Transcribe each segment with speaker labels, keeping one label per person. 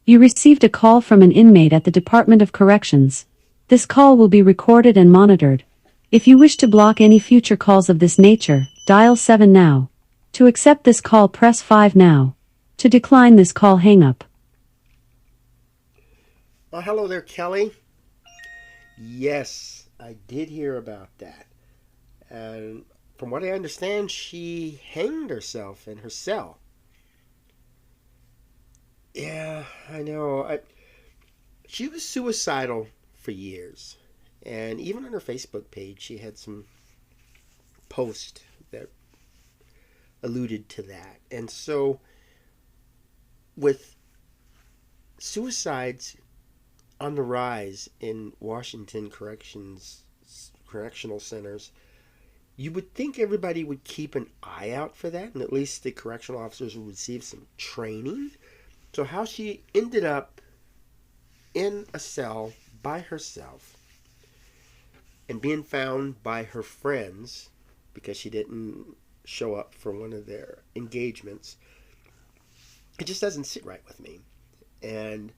Speaker 1: You received a call from an inmate at the Department of Corrections. This call will be recorded and monitored. If you wish to block any future calls of this nature, dial 7 now. To accept this call, press 5 now. To decline this call, hang up.
Speaker 2: Well, hello there, Kelly. Yes, I did hear about that. And from what I understand, she hanged herself in her cell. Yeah, I know. She was suicidal for years. And even on her Facebook page, she had some posts that alluded to that. And so, with suicides on the rise in Washington correctional centers, you would think everybody would keep an eye out for that, and at least the correctional officers would receive some training. So how she ended up in a cell by herself and being found by her friends because she didn't show up for one of their engagements, it just doesn't sit right with me. And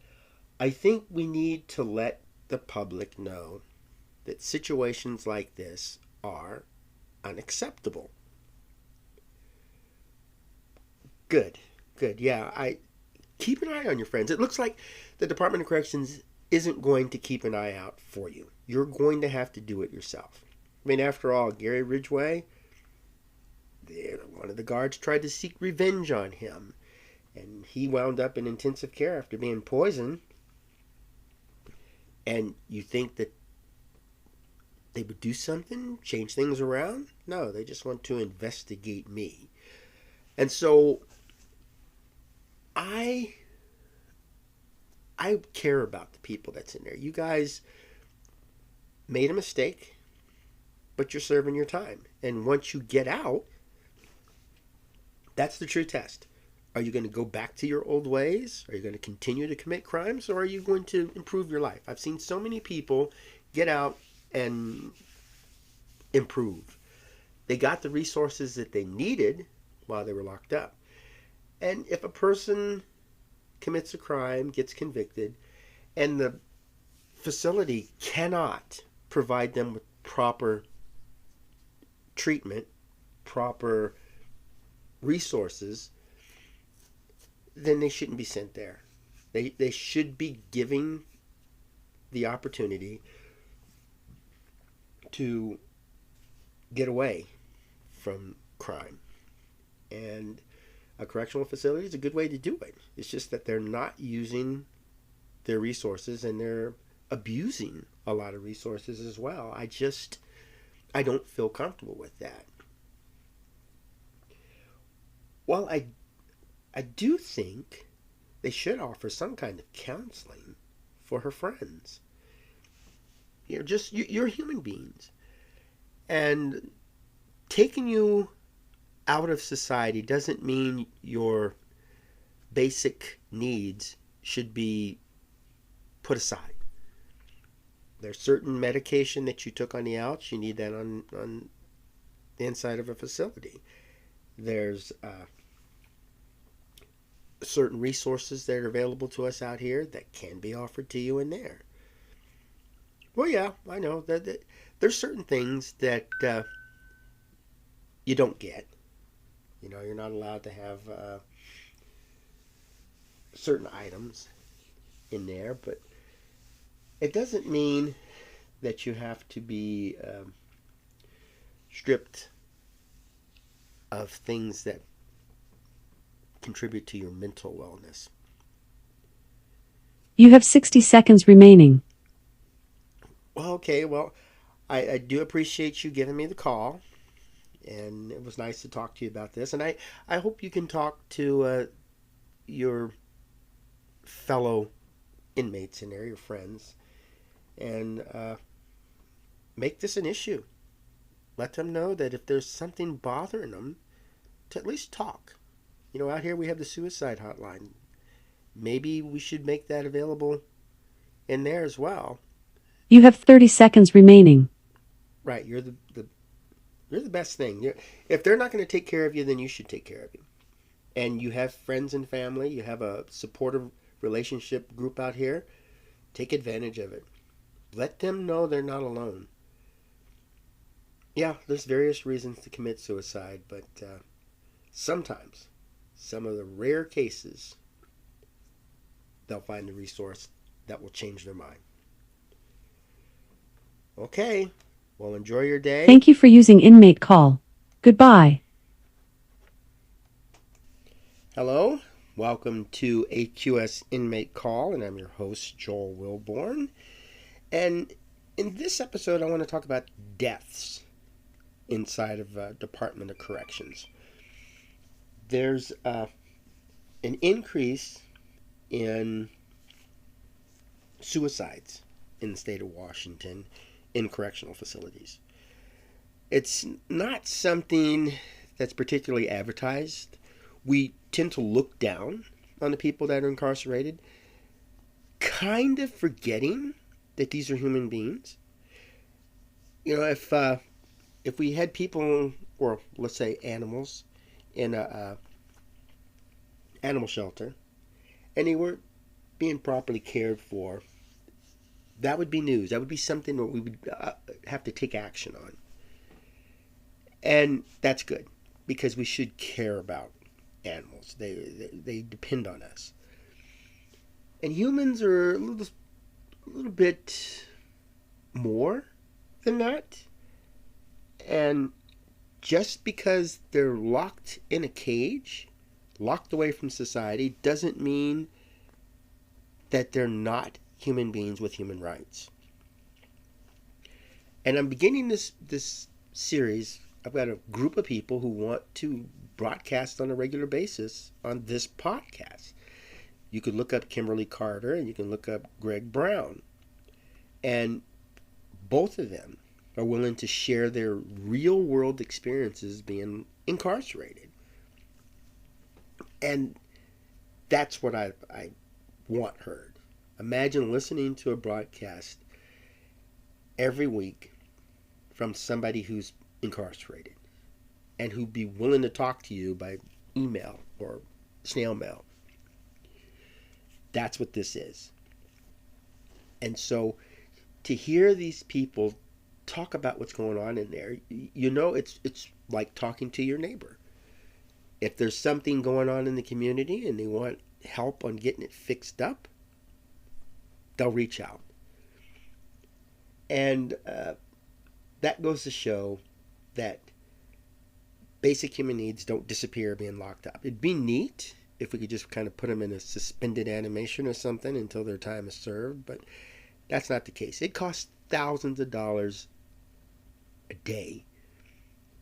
Speaker 2: I think we need to let the public know that situations like this are unacceptable. Good. Yeah, I keep an eye on your friends. It looks like the Department of Corrections isn't going to keep an eye out for you. You're going to have to do it yourself. I mean, after all, Gary Ridgway, one of the guards tried to seek revenge on him, and he wound up in intensive care after being poisoned. And you think that they would do something, change things around? No, they just want to investigate me. And so I care about the people that's in there. You guys made a mistake, but you're serving your time. And once you get out, that's the true test. Are you going to go back to your old ways? Are you going to continue to commit crimes? Or are you going to improve your life? I've seen so many people get out and improve. They got the resources that they needed while they were locked up. And if a person commits a crime, gets convicted, and the facility cannot provide them with proper treatment, proper resources, then they shouldn't be sent there. They should be giving the opportunity to get away from crime. And a correctional facility is a good way to do it. It's just that they're not using their resources, and they're abusing a lot of resources as well. I don't feel comfortable with that. Well, I do think they should offer some kind of counseling for her friends. You're human beings. And taking you out of society doesn't mean your basic needs should be put aside. There's certain medication that you took on the outs. You need that on the inside of a facility. There's certain resources that are available to us out here that can be offered to you in there. Well, yeah, I know that there's certain things that you don't get. You're not allowed to have certain items in there, but it doesn't mean that you have to be stripped of things that contribute to your mental wellness.
Speaker 1: You have 60 seconds remaining.
Speaker 2: Well, okay, I do appreciate you giving me the call, and it was nice to talk to you about this, and I hope you can talk to your fellow inmates in there, your friends, and make this an issue. Let them know that if there's something bothering them, to at least talk. Out here we have the suicide hotline. Maybe we should make that available in there as well.
Speaker 1: You have 30 seconds remaining.
Speaker 2: Right, you're the best thing. If they're not going to take care of you, then you should take care of you. And you have friends and family. You have a supportive relationship group out here, take advantage of it. Let them know they're not alone. Yeah, there's various reasons to commit suicide, but sometimes, some of the rare cases, they'll find a resource that will change their mind. Okay, well, enjoy your day.
Speaker 1: Thank you for using Inmate Call. Goodbye.
Speaker 2: Hello, welcome to AQS Inmate Call, and I'm your host, Joel Wilborn. And in this episode, I want to talk about deaths inside of Department of Corrections. There's an increase in suicides in the state of Washington in correctional facilities. It's not something that's particularly advertised. We tend to look down on the people that are incarcerated, kind of forgetting that these are human beings. You know, if we had people, or let's say animals, in a animal shelter, and they weren't being properly cared for, that would be news. That would be something that we would have to take action on. And that's good, because we should care about animals. They depend on us. And humans are a little bit more than that. And just because they're locked in a cage, locked away from society, doesn't mean that they're not human beings with human rights. And I'm beginning this series. I've got a group of people who want to broadcast on a regular basis on this podcast. You could look up Kimberly Carter and you can look up Greg Brown. And both of them are willing to share their real world experiences being incarcerated. And that's what I want heard. Imagine listening to a broadcast every week from somebody who's incarcerated and who'd be willing to talk to you by email or snail mail. That's what this is. And so to hear these people talk about what's going on in there, you know, it's like talking to your neighbor. If there's something going on in the community and they want help on getting it fixed up, they'll reach out. And that goes to show that basic human needs don't disappear being locked up. It'd be neat if we could just kind of put them in a suspended animation or something until their time is served, but that's not the case. It costs thousands of dollars a day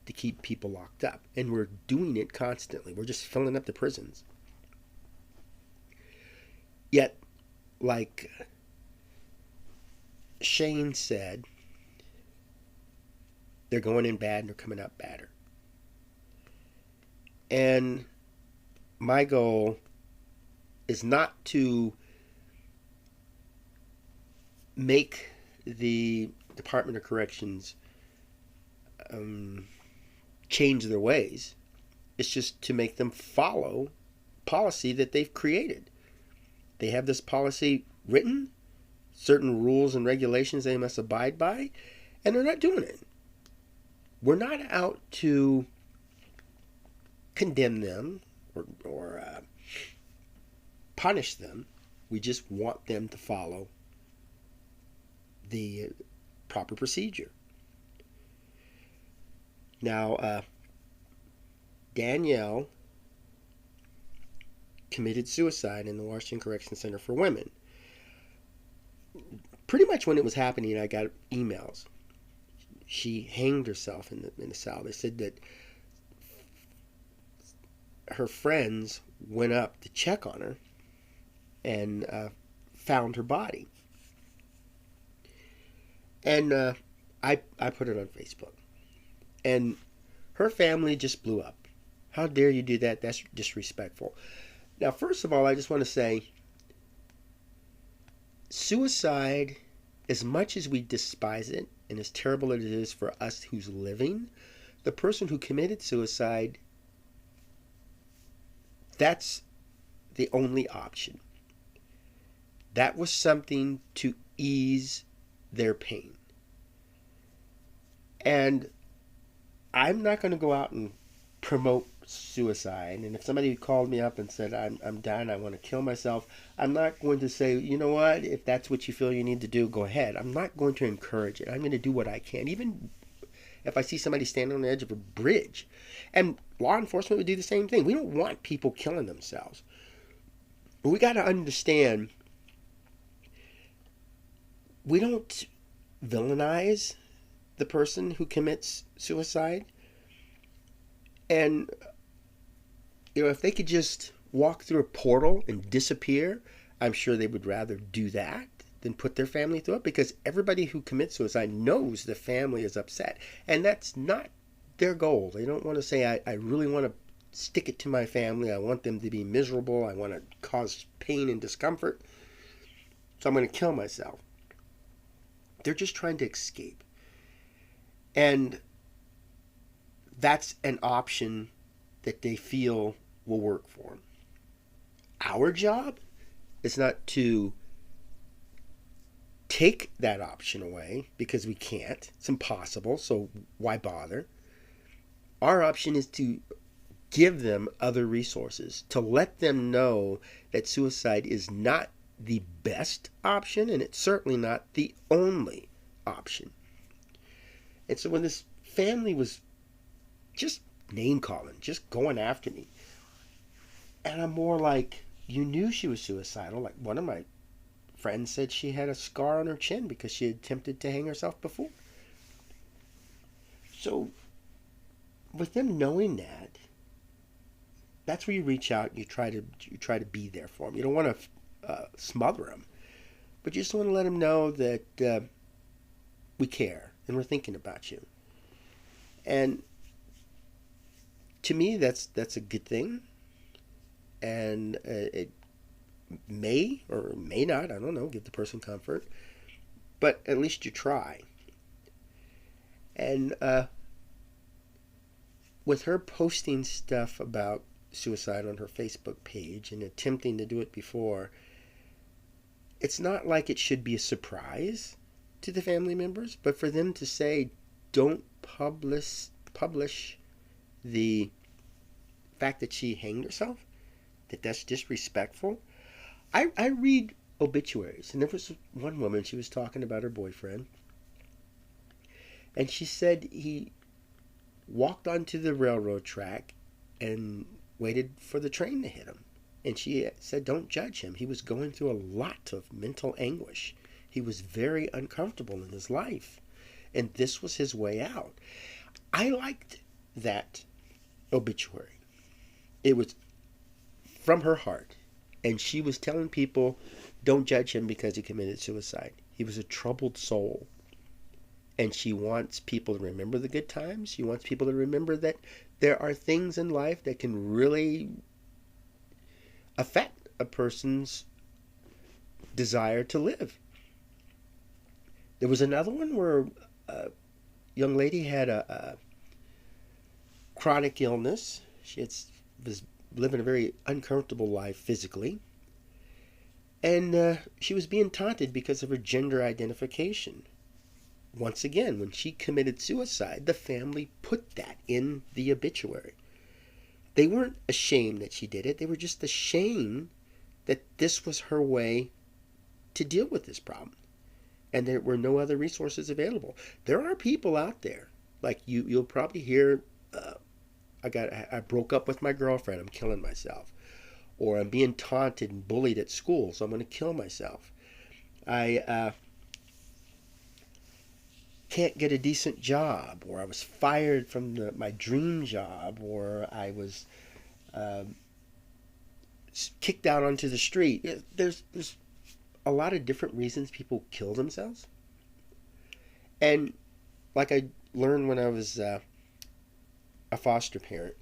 Speaker 2: to keep people locked up, and we're doing it constantly. We're just filling up the prisons. Yet, like Shane said, they're going in bad and they're coming out badder. And my goal is not to make the Department of Corrections change their ways. It's just to make them follow policy that they've created. They have this policy written, certain rules and regulations they must abide by, and they're not doing it. We're not out to condemn them or punish them. We just want them to follow the proper procedure. Now, Danielle committed suicide in the Washington Correction Center for Women. Pretty much when it was happening, I got emails. She hanged herself in the cell. They said that her friends went up to check on her and found her body. And I put it on Facebook. And her family just blew up. How dare you do that? That's disrespectful. Now, first of all, I just want to say, suicide, as much as we despise it, and as terrible as it is for us who's living, the person who committed suicide, that's the only option. That was something to ease their pain. And I'm not going to go out and promote suicide. And if somebody called me up and said, I'm done, I want to kill myself, I'm not going to say, you know what, if that's what you feel you need to do, go ahead. I'm not going to encourage it. I'm going to do what I can. Even if I see somebody standing on the edge of a bridge. And law enforcement would do the same thing. We don't want people killing themselves. But we got to understand, we don't villainize the person who commits suicide. And, if they could just walk through a portal and disappear, I'm sure they would rather do that than put their family through it, because everybody who commits suicide knows the family is upset. And that's not their goal. They don't want to say, I really want to stick it to my family. I want them to be miserable. I want to cause pain and discomfort. So I'm going to kill myself. They're just trying to escape. And that's an option that they feel will work for them. Our job is not to take that option away, because we can't. It's impossible, so why bother? Our option is to give them other resources, to let them know that suicide is not the best option, and it's certainly not the only option. And so when this family was just name calling, just going after me, and I'm more like, you knew she was suicidal. Like, one of my friends said she had a scar on her chin because she had attempted to hang herself before. So with them knowing that, that's where you reach out and you try to be there for them. You don't want to smother them, but you just want to let them know that we care and we're thinking about you. And to me, that's a good thing. And it may or may not, I don't know, give the person comfort, but at least you try. And with her posting stuff about suicide on her Facebook page and attempting to do it before, it's not like it should be a surprise to the family members, but for them to say, don't publish the fact that she hanged herself, that's disrespectful. I read obituaries, and there was one woman, she was talking about her boyfriend, and she said he walked onto the railroad track and waited for the train to hit him. And she said, don't judge him. He was going through a lot of mental anguish. He was very uncomfortable in his life, and this was his way out. I liked that obituary. It was from her heart, and she was telling people, don't judge him because he committed suicide. He was a troubled soul, and she wants people to remember the good times. She wants people to remember that there are things in life that can really affect a person's desire to live. There was another one where a young lady had a chronic illness. She was living a very uncomfortable life physically. And she was being taunted because of her gender identification. Once again, when she committed suicide, the family put that in the obituary. They weren't ashamed that she did it. They were just ashamed that this was her way to deal with this problem. And there were no other resources available. There are people out there, like you'll probably hear, I broke up with my girlfriend, I'm killing myself. Or I'm being taunted and bullied at school, so I'm going to kill myself. I can't get a decent job, or I was fired from my dream job, or I was kicked out onto the street. There's a lot of different reasons people kill themselves. And like I learned when I was a foster parent,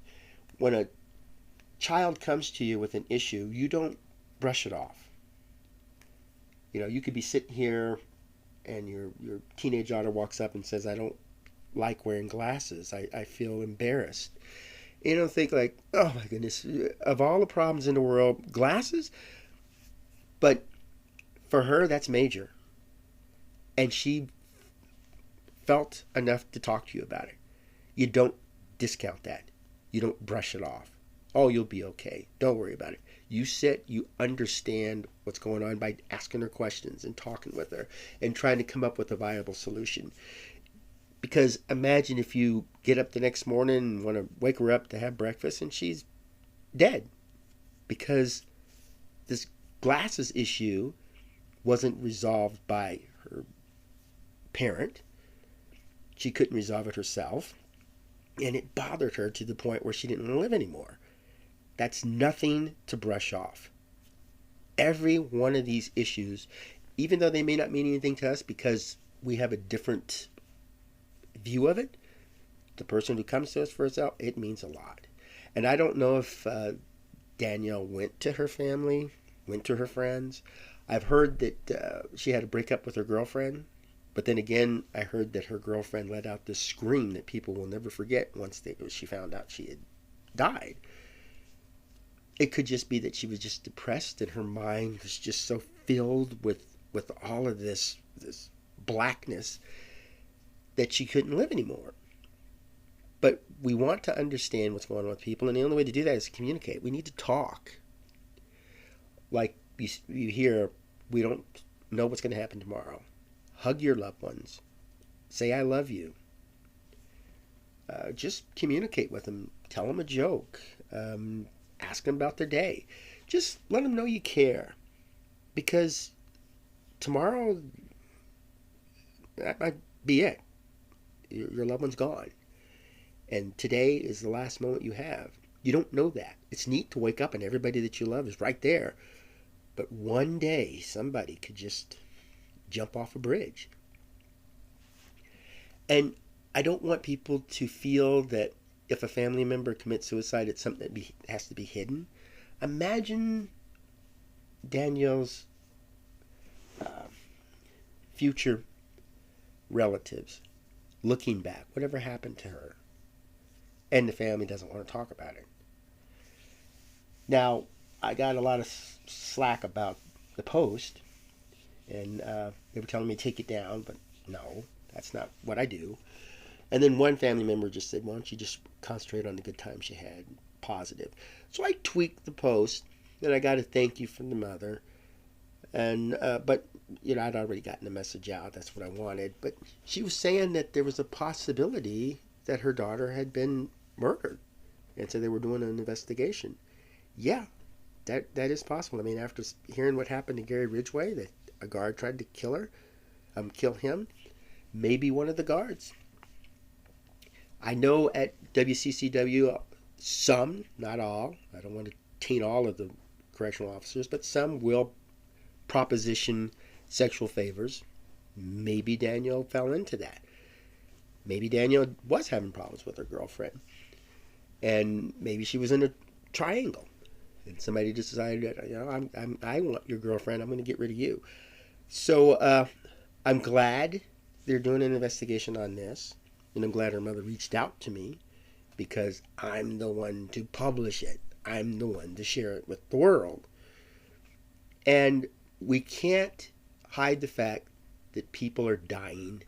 Speaker 2: when a child comes to you with an issue, you don't brush it off. You could be sitting here and your teenage daughter walks up and says, I don't like wearing glasses. I feel embarrassed. You don't think like, oh my goodness, of all the problems in the world, glasses? But For her, that's major. And she felt enough to talk to you about it. You don't discount that. You don't brush it off. Oh, you'll be okay. Don't worry about it. You sit, you understand what's going on by asking her questions and talking with her and trying to come up with a viable solution. Because imagine if you get up the next morning and want to wake her up to have breakfast and she's dead. Because this glasses issue wasn't resolved by her parent. She couldn't resolve it herself. And it bothered her to the point where she didn't want to live anymore. That's nothing to brush off. Every one of these issues, even though they may not mean anything to us because we have a different view of it, the person who comes to us for herself, it means a lot. And I don't know if Danielle went to her family, went to her friends. I've heard that she had a breakup with her girlfriend. But then again, I heard that her girlfriend let out this scream that people will never forget once she found out she had died. It could just be that she was just depressed and her mind was just so filled with all of this blackness that she couldn't live anymore. But we want to understand what's going on with people, and the only way to do that is to communicate. We need to talk. Like you hear, we don't know what's going to happen tomorrow. Hug your loved ones. Say, I love you. Just communicate with them. Tell them a joke. Ask them about their day. Just let them know you care. Because tomorrow, that might be it. Your loved one's gone. And today is the last moment you have. You don't know that. It's neat to wake up and everybody that you love is right there. But one day, somebody could just jump off a bridge. And I don't want people to feel that if a family member commits suicide, it's something that has to be hidden. Imagine Danielle's future relatives looking back, whatever happened to her, and the family doesn't want to talk about it. Now, I got a lot of slack about the post, and they were telling me to take it down, but no, that's not what I do. And then one family member just said, why don't you just concentrate on the good times you had, positive. So I tweaked the post, and I got a thank you from the mother. And but I'd already gotten the message out. That's what I wanted. But she was saying that there was a possibility that her daughter had been murdered, and so they were doing an investigation. Yeah, that is possible. I mean, after hearing what happened to Gary Ridgway, that a guard tried to kill him, maybe one of the guards. I know at WCCW, some, not all, I don't want to taint all of the correctional officers, but some will proposition sexual favors. Maybe Danielle fell into that. Maybe Danielle was having problems with her girlfriend. And maybe she was in a triangle. And somebody decided, I want your girlfriend, I'm going to get rid of you. So I'm glad they're doing an investigation on this. And I'm glad her mother reached out to me because I'm the one to publish it. I'm the one to share it with the world. And we can't hide the fact that people are dying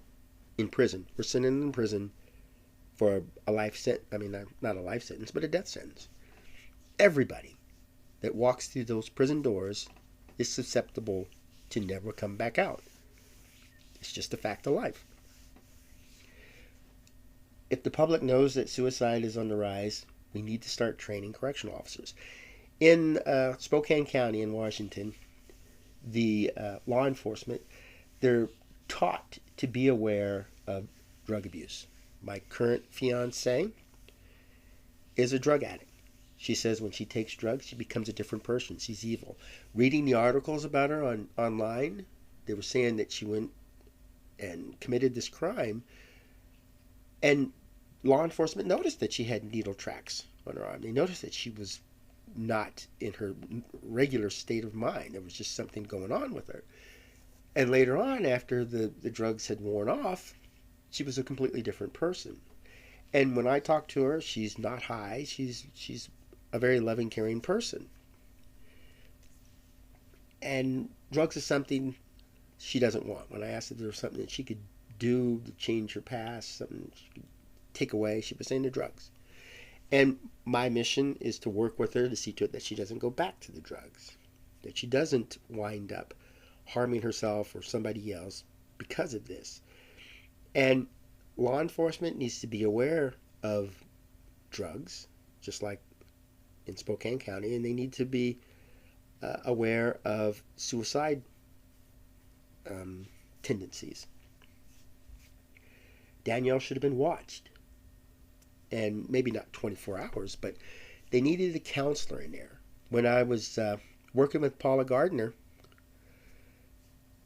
Speaker 2: in prison. We're sending them in prison for a life sentence. I mean, not a life sentence, but a death sentence. Everybody that walks through those prison doors is susceptible to never come back out. It's just a fact of life. If the public knows that suicide is on the rise, we need to start training correctional officers. In Spokane County in Washington, the law enforcement, they're taught to be aware of drug abuse. My current fiance is a drug addict. She says when she takes drugs, she becomes a different person. She's evil. Reading the articles about her online, they were saying that she went and committed this crime, and law enforcement noticed that she had needle tracks on her arm. They noticed that she was not in her regular state of mind. There was just something going on with her. And later on, after the drugs had worn off, she was a completely different person. And when I talk to her, she's not high. She's a very loving, caring person. And drugs is something she doesn't want. When I asked if there was something that she could do to change her past, something she could take away, she was saying the drugs. And my mission is to work with her to see to it that she doesn't go back to the drugs, that she doesn't wind up harming herself or somebody else because of this. And law enforcement needs to be aware of drugs, just like in Spokane County, and they need to be aware of suicide tendencies. Danielle should have been watched, and maybe not 24 hours, but they needed a counselor in there. When I was working with Paula Gardner,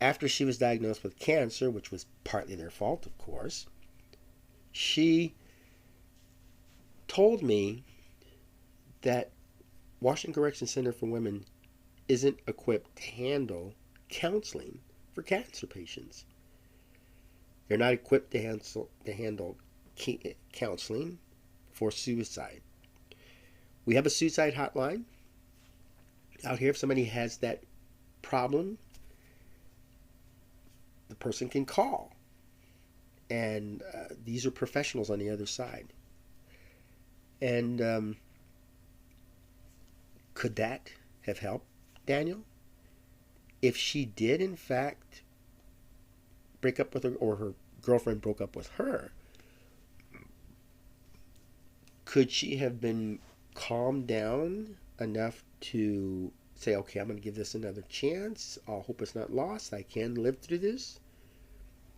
Speaker 2: after she was diagnosed with cancer, which was partly their fault, of course, she told me that Washington Correction Center for Women isn't equipped to handle counseling for cancer patients. They're not equipped to handle counseling for suicide. We have a suicide hotline out here. If somebody has that problem, the person can call. And these are professionals on the other side. And could that have helped Danielle? If she did, in fact, break up with her, or her girlfriend broke up with her, could she have been calmed down enough to say, okay, I'm going to give this another chance. I'll hope it's not lost. I can live through this.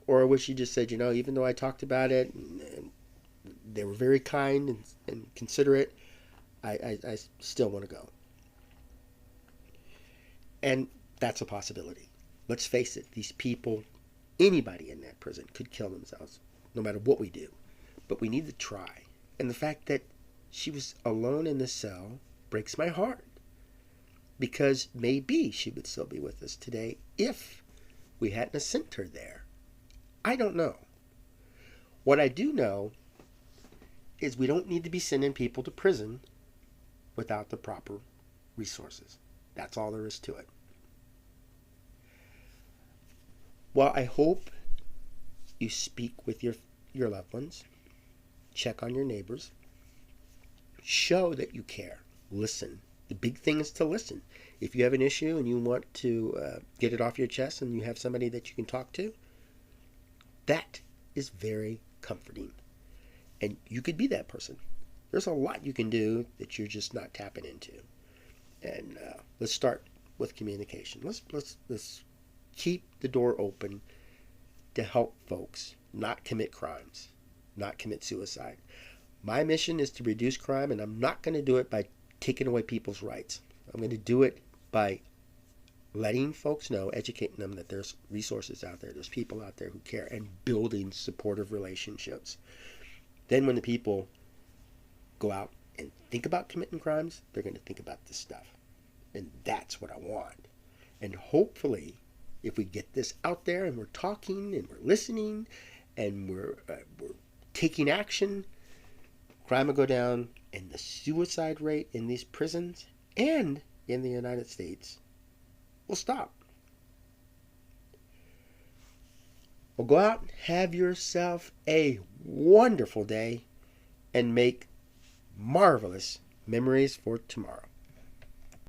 Speaker 2: Or would she just said, even though I talked about it, and they were very kind and considerate, I still want to go. And that's a possibility. Let's face it, these people, anybody in that prison could kill themselves, no matter what we do. But we need to try. And the fact that she was alone in the cell breaks my heart. Because maybe she would still be with us today if we hadn't sent her there. I don't know. What I do know is we don't need to be sending people to prison without the proper resources. That's all there is to it. Well, I hope you speak with your loved ones. Check on your neighbors. Show that you care. Listen. The big thing is to listen. If you have an issue and you want to get it off your chest and you have somebody that you can talk to, that is very comforting. And you could be that person. There's a lot you can do that you're just not tapping into. And let's start with communication. Let's keep the door open to help folks not commit crimes, not commit suicide. My mission is to reduce crime, and I'm not going to do it by taking away people's rights. I'm going to do it by letting folks know, educating them that there's resources out there, there's people out there who care, and building supportive relationships. Then when the people go out and think about committing crimes, they're going to think about this stuff. And that's what I want. And hopefully, if we get this out there and we're talking and we're listening and we're taking action, crime will go down, and the suicide rate in these prisons and in the United States will stop. Well, go out and have yourself a wonderful day and make marvelous memories for tomorrow.